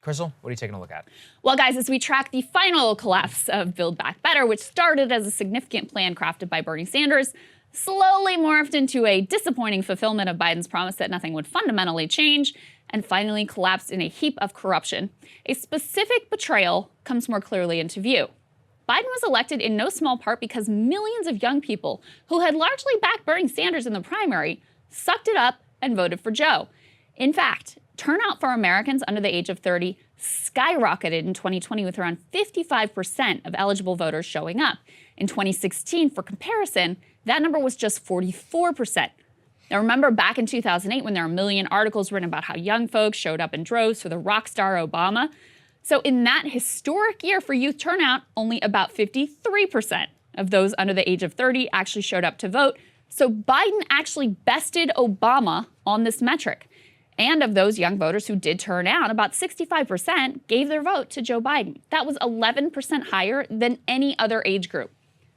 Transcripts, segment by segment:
Krystal, what are you taking a look at? Well, guys, as we track the final collapse of Build Back Better, which started as a significant plan crafted by Bernie Sanders, slowly morphed into a disappointing fulfillment of Biden's promise that nothing would fundamentally change, and finally collapsed in a heap of corruption, a specific betrayal comes more clearly into view. Biden was elected in no small part because millions of young people who had largely backed Bernie Sanders in the primary sucked it up and voted for Joe. In fact, turnout for Americans under the age of 30 skyrocketed in 2020 with around 55% of eligible voters showing up. In 2016, for comparison, that number was just 44%. Now remember back in 2008 when there were a million articles written about how young folks showed up in droves for the rock star Obama? So in that historic year for youth turnout, only about 53% of those under the age of 30 actually showed up to vote. So Biden actually bested Obama on this metric. And of those young voters who did turn out, about 65% gave their vote to Joe Biden. That was 11% higher than any other age group.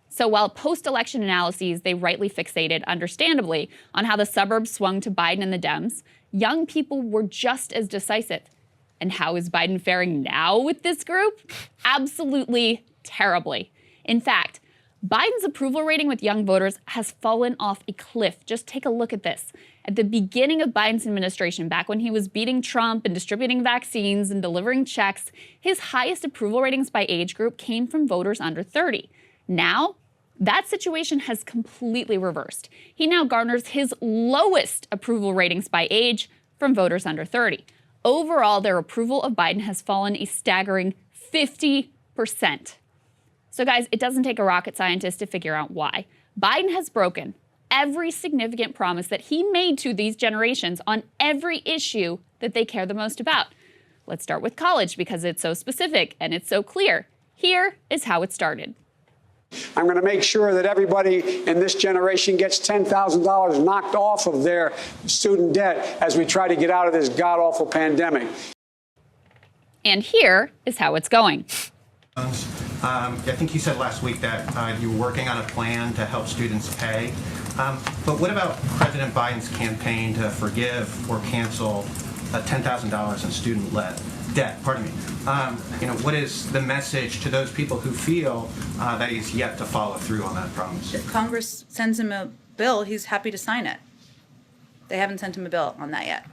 So while post-election analyses, they rightly fixated, understandably, on how the suburbs swung to Biden and the Dems, young people were just as decisive. And how is Biden faring now with this group? Absolutely terribly. In fact, Biden's approval rating with young voters has fallen off a cliff. Just take a look at this. At the beginning of Biden's administration, back when he was beating Trump and distributing vaccines and delivering checks, his highest approval ratings by age group came from voters under 30. Now, that situation has completely reversed. He now garners his lowest approval ratings by age from voters under 30. Overall, their approval of Biden has fallen a staggering 50%. So guys, it doesn't take a rocket scientist to figure out why. Biden has broken every significant promise that he made to these generations on every issue that they care the most about. Let's start with college because it's so specific and it's so clear. Here is how it started. I'm going to make sure that everybody in this generation gets $10,000 knocked off of their student debt as we try to get out of this god-awful pandemic. And here is how it's going. I think you said last week that you were working on a plan to help students pay. But what about President Biden's campaign to forgive or cancel $10,000 in student debt? Pardon me. What is the message to those people who feel that he's yet to follow through on that promise? If Congress sends him a bill, he's happy to sign it. They haven't sent him a bill on that yet.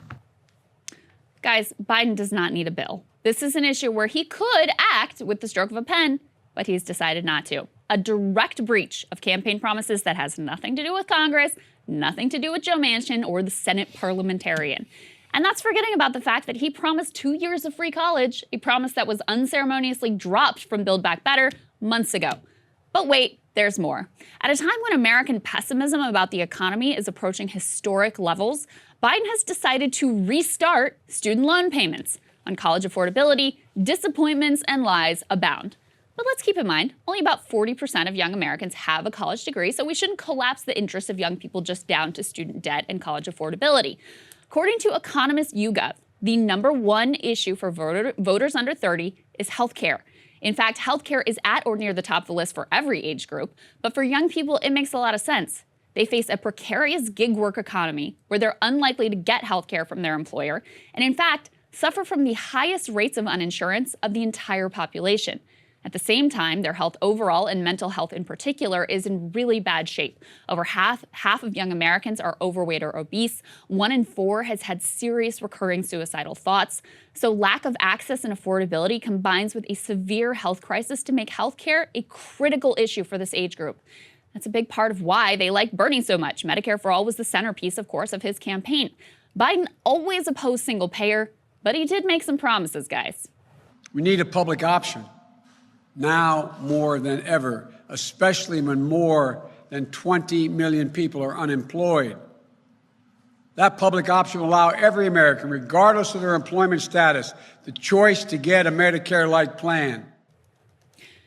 Guys, Biden does not need a bill. This is an issue where he could act with the stroke of a pen, but he's decided not to. A direct breach of campaign promises that has nothing to do with Congress, nothing to do with Joe Manchin or the Senate parliamentarian. And that's forgetting about the fact that he promised 2 years of free college, a promise that was unceremoniously dropped from Build Back Better months ago. But wait, there's more. At a time when American pessimism about the economy is approaching historic levels, Biden has decided to restart student loan payments. On college affordability, disappointments and lies abound. But let's keep in mind, only about 40% of young Americans have a college degree, so we shouldn't collapse the interests of young people just down to student debt and college affordability. According to economist YouGov, the #1 issue for voters under 30 is health care. In fact, health care is at or near the top of the list for every age group, but for young people, it makes a lot of sense. They face a precarious gig work economy where they're unlikely to get health care from their employer, and in fact, suffer from the highest rates of uninsurance of the entire population. At the same time, their health overall and mental health in particular is in really bad shape. Over half of young Americans are overweight or obese. 1 in 4 has had serious recurring suicidal thoughts. So lack of access and affordability combines with a severe health crisis to make healthcare a critical issue for this age group. That's a big part of why they like Bernie so much. Medicare for All was the centerpiece, of course, of his campaign. Biden always opposed single payer, but he did make some promises, guys. We need a public option now more than ever, especially when more than 20 million people are unemployed. That public option will allow every American, regardless of their employment status, the choice to get a Medicare-like plan.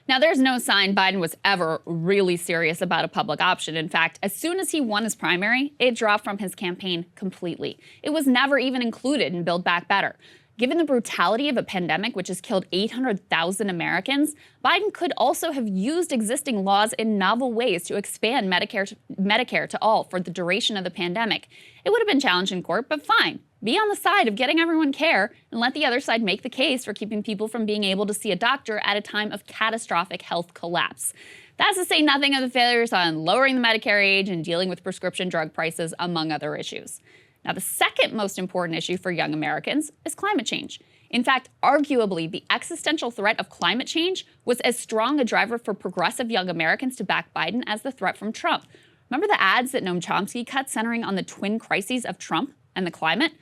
Now, there's no sign Biden was ever really serious about a public option. In fact, as soon as he won his primary, it dropped from his campaign completely. It was never even included in Build Back Better. Given the brutality of a pandemic which has killed 800,000 Americans, Biden could also have used existing laws in novel ways to expand Medicare to all for the duration of the pandemic. It would have been challenged in court, but fine. Be on the side of getting everyone care and let the other side make the case for keeping people from being able to see a doctor at a time of catastrophic health collapse. That's to say nothing of the failures on lowering the Medicare age and dealing with prescription drug prices, among other issues. Now, the second most important issue for young Americans is climate change. In fact, arguably, the existential threat of climate change was as strong a driver for progressive young Americans to back Biden as the threat from Trump. Remember the ads that Noam Chomsky cut centering on the twin crises of Trump and the climate?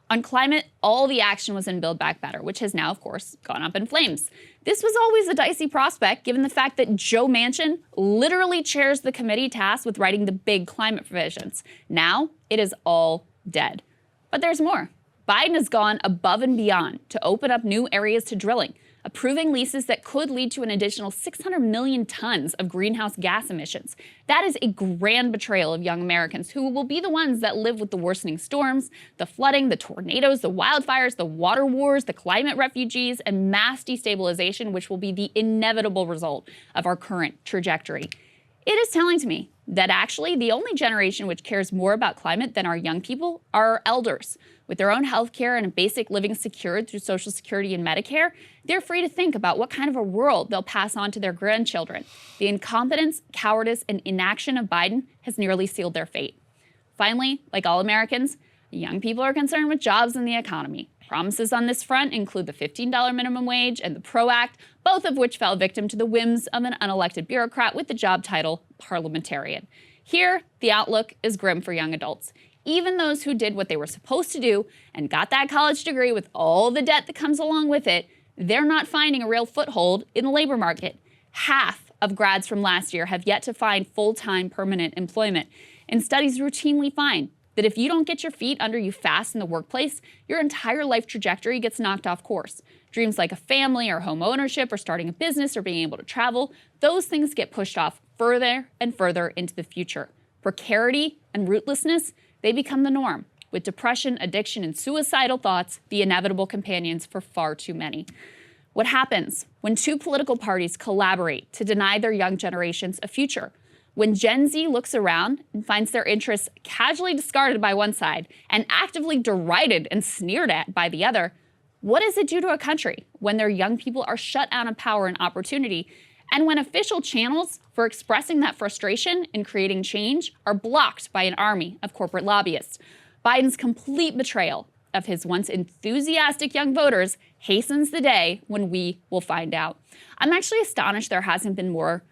On climate, all the action was in Build Back Better, which has now, of course, gone up in flames. This was always a dicey prospect, given the fact that Joe Manchin literally chairs the committee tasked with writing the big climate provisions. Now, it is all dead. But there's more. Biden has gone above and beyond to open up new areas to drilling, approving leases that could lead to an additional 600 million tons of greenhouse gas emissions. That is a grand betrayal of young Americans who will be the ones that live with the worsening storms, the flooding, the tornadoes, the wildfires, the water wars, the climate refugees, and mass destabilization, which will be the inevitable result of our current trajectory. It is telling to me that actually the only generation which cares more about climate than our young people are our elders. With their own health care and a basic living secured through Social Security and Medicare, they're free to think about what kind of a world they'll pass on to their grandchildren. The incompetence, cowardice, and inaction of Biden has nearly sealed their fate. Finally, like all Americans, young people are concerned with jobs and the economy. Promises on this front include the $15 minimum wage and the PRO Act, both of which fell victim to the whims of an unelected bureaucrat with the job title parliamentarian. Here, the outlook is grim for young adults. Even those who did what they were supposed to do and got that college degree with all the debt that comes along with it, they're not finding a real foothold in the labor market. Half of grads from last year have yet to find full-time permanent employment. And studies routinely find that if you don't get your feet under you fast in the workplace, your entire life trajectory gets knocked off course. Dreams like a family or home ownership or starting a business or being able to travel, those things get pushed off further and further into the future. Precarity and rootlessness, they become the norm, with depression, addiction, and suicidal thoughts the inevitable companions for far too many. What happens when two political parties collaborate to deny their young generations a future? When Gen Z looks around and finds their interests casually discarded by one side and actively derided and sneered at by the other, what does it do to a country when their young people are shut out of power and opportunity, and when official channels for expressing that frustration and creating change are blocked by an army of corporate lobbyists? Biden's complete betrayal of his once enthusiastic young voters hastens the day when we will find out. I'm actually astonished there hasn't been more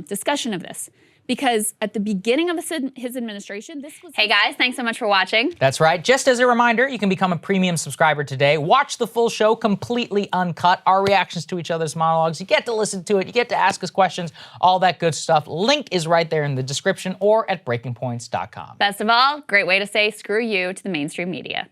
discussion of this, because at the beginning of his administration, this was... Hey guys, thanks so much for watching. That's right. Just as a reminder, you can become a premium subscriber today. Watch the full show completely uncut, our reactions to each other's monologues. You get to listen to it. You get to ask us questions, all that good stuff. Link is right there in the description or at breakingpoints.com. Best of all, great way to say screw you to the mainstream media.